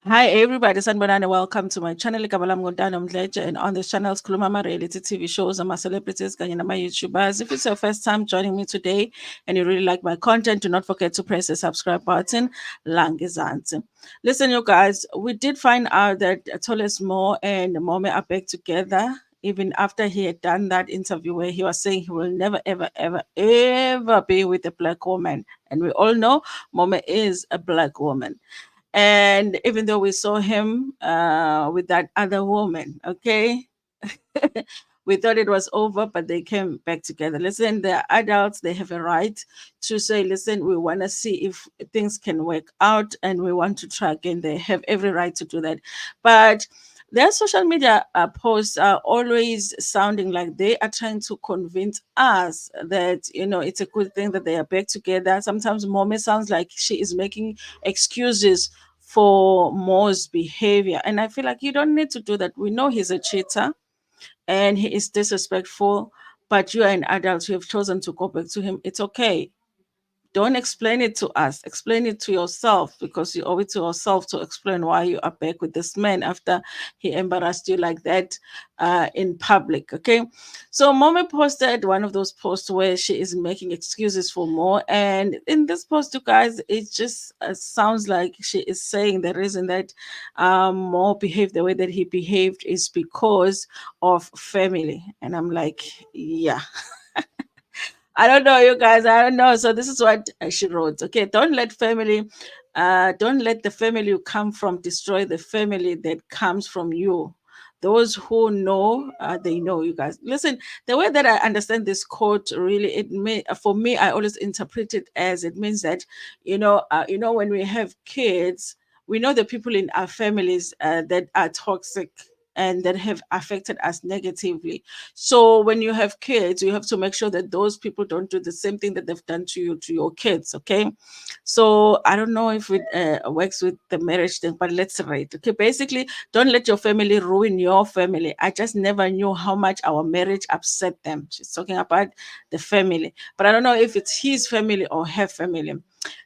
Hi everybody, Sanbonani. Welcome to my channel. Igama lami nguNtando Mdletshe, and on this channel sikhuluma ama-reality TV shows, ama-celebrities kanye nama-YouTubers. If it's your first time joining me today and you really like my content, do not forget to press the subscribe button. Langizansi. Listen, you guys, we did find out that Toles Mo and Mome are back together. Even after he had done that interview where he was saying he will never, ever, ever, ever be with a black woman. And we all know Mome is a black woman. And even though we saw him with that other woman, okay, we thought it was over, but they came back together. Listen, they're adults, they have a right to say, listen, we want to see if things can work out and we want to try again. They have every right to do that. But their social media posts are always sounding like they are trying to convince us that, it's a good thing that they are back together. Sometimes Mommy sounds like she is making excuses for Mo's behavior. And I feel like you don't need to do that. We know he's a cheater and he is disrespectful, but you are an adult. You have chosen to go back to him. It's okay. Don't explain it to us. Explain it to yourself because you owe it to yourself to explain why you are back with this man after he embarrassed you like that in public. Okay. So Mommy posted one of those posts where she is making excuses for more. And in this post, you guys, it just sounds like she is saying the reason that Mo behaved the way that he behaved is because of family. And I'm like, yeah. I don't know, you guys. I don't know. So this is what she wrote. Okay, don't let the family you come from destroy the family that comes from you. Those who know, they know. You guys, listen. The way that I understand this quote, really, it may for me, I always interpret it as it means that, when we have kids, we know the people in our families that are toxic and that have affected us negatively. So when you have kids, you have to make sure that those people don't do the same thing that they've done to you, to your kids. Okay. So I don't know if it works with the marriage thing, but let's rate. Okay. Basically, don't let your family ruin your family. I just never knew how much our marriage upset them. She's talking about the family, but I don't know if it's his family or her family.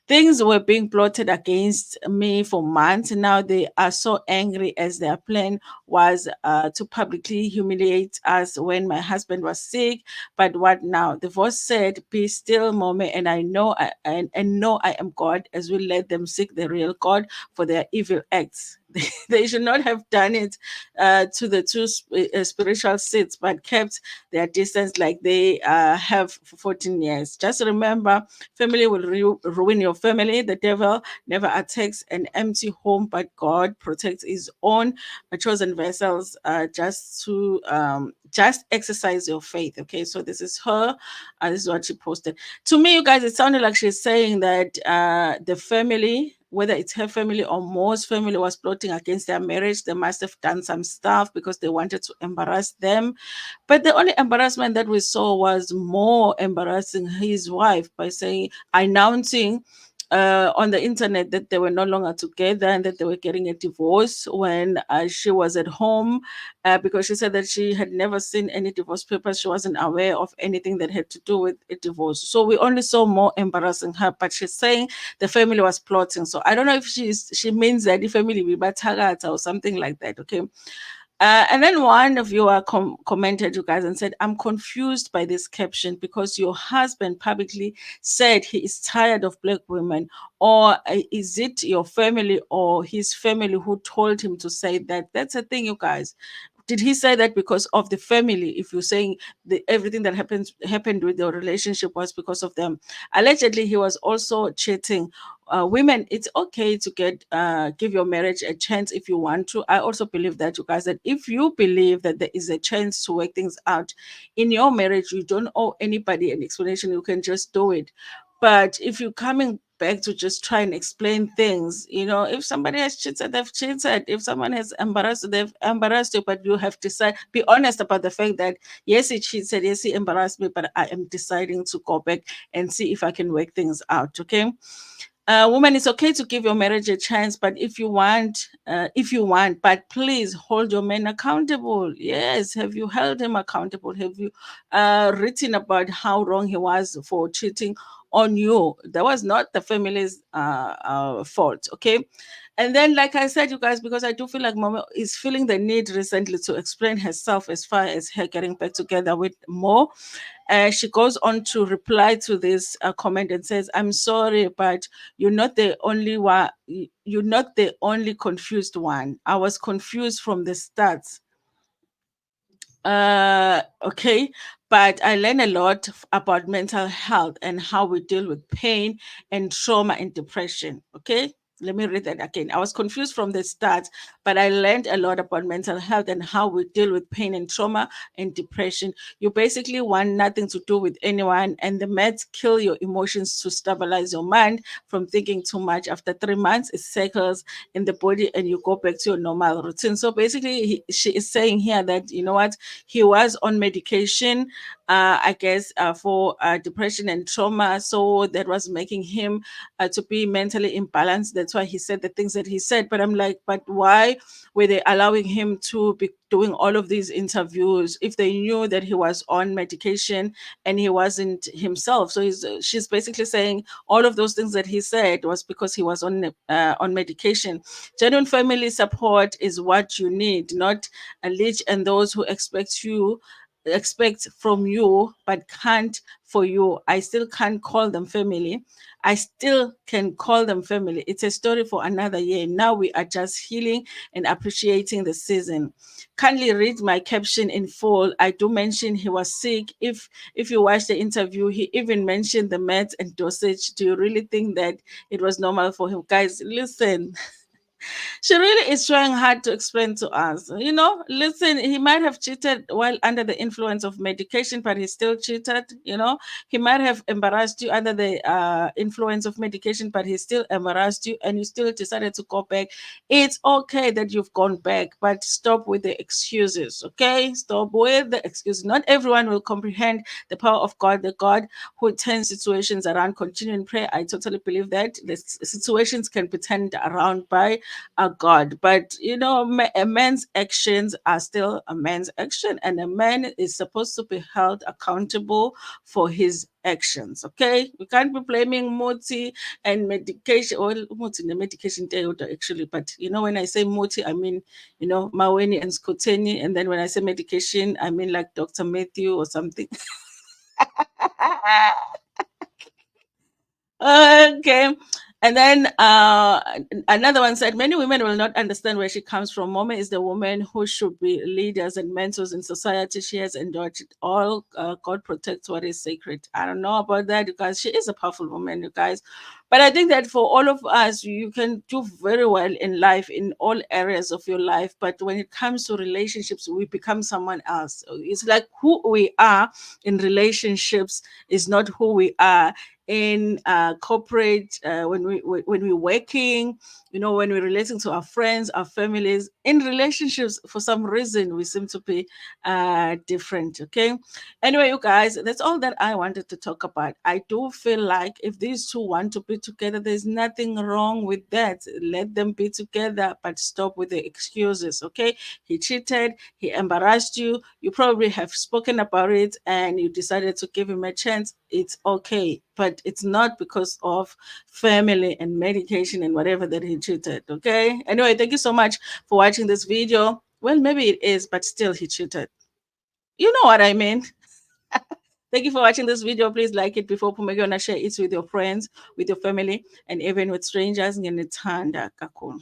Things were being plotted against me for months. Now they are so angry as their plan was to publicly humiliate us when my husband was sick. But what now? The voice said, "Be still, Mome, and I know and know I am God." As we let them seek the real God for their evil acts. They should not have done it to the two spiritual seats, but kept their distance like they have for 14 years. Just remember, family will ruin your family. The devil never attacks an empty home, but God protects his own chosen vessels just exercise your faith. Okay, so this is her. This is what she posted. To me, you guys, it sounded like she's saying that the family, whether it's her family or Mo's family, was plotting against their marriage. They must have done some stuff because they wanted to embarrass them, but the only embarrassment that we saw was more embarrassing his wife by saying, announcing on the internet that they were no longer together and that they were getting a divorce when she was at home, because she said that she had never seen any divorce papers. She wasn't aware of anything that had to do with a divorce. So we only saw more embarrassing her, but she's saying the family was plotting. So I don't know if she means that the family will or something like that. Okay. And then one of you commented, you guys, and said, "I'm confused by this caption because your husband publicly said he is tired of black women. Or is it your family or his family who told him to say that?" That's the thing, you guys. Did he say that because of the family? If you're saying everything that happened with your relationship was because of them, allegedly he was also cheating. Women, it's okay to give your marriage a chance if you want to. I also believe that, you guys, that if you believe that there is a chance to work things out in your marriage, you don't owe anybody an explanation. You can just do it. But if you're coming back to just try and explain things, if somebody has cheated, they've cheated. If someone has embarrassed you, they've embarrassed you. But you have decided, be honest about the fact that yes, he cheated, yes, he embarrassed me, but I am deciding to go back and see if I can work things out. Okay. Woman, it's okay to give your marriage a chance, but if you want, but please hold your man accountable. Yes, have you held him accountable? Have you written about how wrong he was for cheating? on you. That was not the family's fault. Okay. And then, like I said, you guys, because I do feel like Mama is feeling the need recently to explain herself as far as her getting back together with Mo. She goes on to reply to this comment and says, "I'm sorry, but you're not the only one. You're not the only confused one. I was confused from the start. Okay, but I learned a lot about mental health and how we deal with pain and trauma and depression. Okay, let me read that again. I was confused from the start, but I learned a lot about mental health and how we deal with pain and trauma and depression. You basically want nothing to do with anyone, and the meds kill your emotions to stabilize your mind from thinking too much. After 3 months, it cycles in the body and you go back to your normal routine. So basically, she is saying here that, you know what, he was on medication, I guess, for depression and trauma. So that was making him to be mentally imbalanced. That's why he said the things that he said. But I'm like, but why were they allowing him to be doing all of these interviews if they knew that he was on medication and he wasn't himself? So she's basically saying all of those things that he said was because he was on medication. Genuine family support is what you need, not a leech and those who expect from you but can't for you. I still can't call them family. I still can call them family. It's a story for another year. Now we are just healing and appreciating the season. Kindly read my caption in full. I do mention he was sick. If you watch the interview, he even mentioned the meds and dosage. Do you really think that it was normal for him? Guys, listen, she really is trying hard to explain to us. You know, listen, he might have cheated while under the influence of medication, but he still cheated. You know, he might have embarrassed you under the influence of medication, but he still embarrassed you and you still decided to go back. It's okay that you've gone back, but stop with the excuses, okay? Stop with the excuses. Not everyone will comprehend the power of God, the God who turns situations around. Continue in prayer. I totally believe that the situations can be turned around by a God. But you know, a man's actions are still a man's action, and a man is supposed to be held accountable for his actions. Okay, we can't be blaming Moti and medication. Well, Moti and medication actually, but you know, when I say Moti, I mean, you know, Maweni and Skoteni, and then when I say medication, I mean like Dr. Matthew or something. Okay. And then another one said, many women will not understand where she comes from. Mome is the woman who should be leaders and mentors in society. She has endured it all. God protects what is sacred. I don't know about that because she is a powerful woman, you guys. But I think that for all of us, you can do very well in life, in all areas of your life. But when it comes to relationships, we become someone else. It's like who we are in relationships is not who we are in corporate, when we're working, you know, when we're relating to our friends, our families, in relationships. For some reason we seem to be different. Okay, anyway, you guys, that's all that I wanted to talk about. I do feel like if these two want to be together, there's nothing wrong with that. Let them be together, but stop with the excuses. Okay, he cheated, he embarrassed you, you probably have spoken about it and you decided to give him a chance. It's okay, but it's not because of family and medication and whatever that he cheated. Okay, anyway, thank you so much for watching this video. Well, maybe it is, but still he cheated. You know what I mean. Thank you for watching this video. Please like it before Pumegona, share it with your friends, with your family, and even with strangers. Ngiyanithanda kakhulu.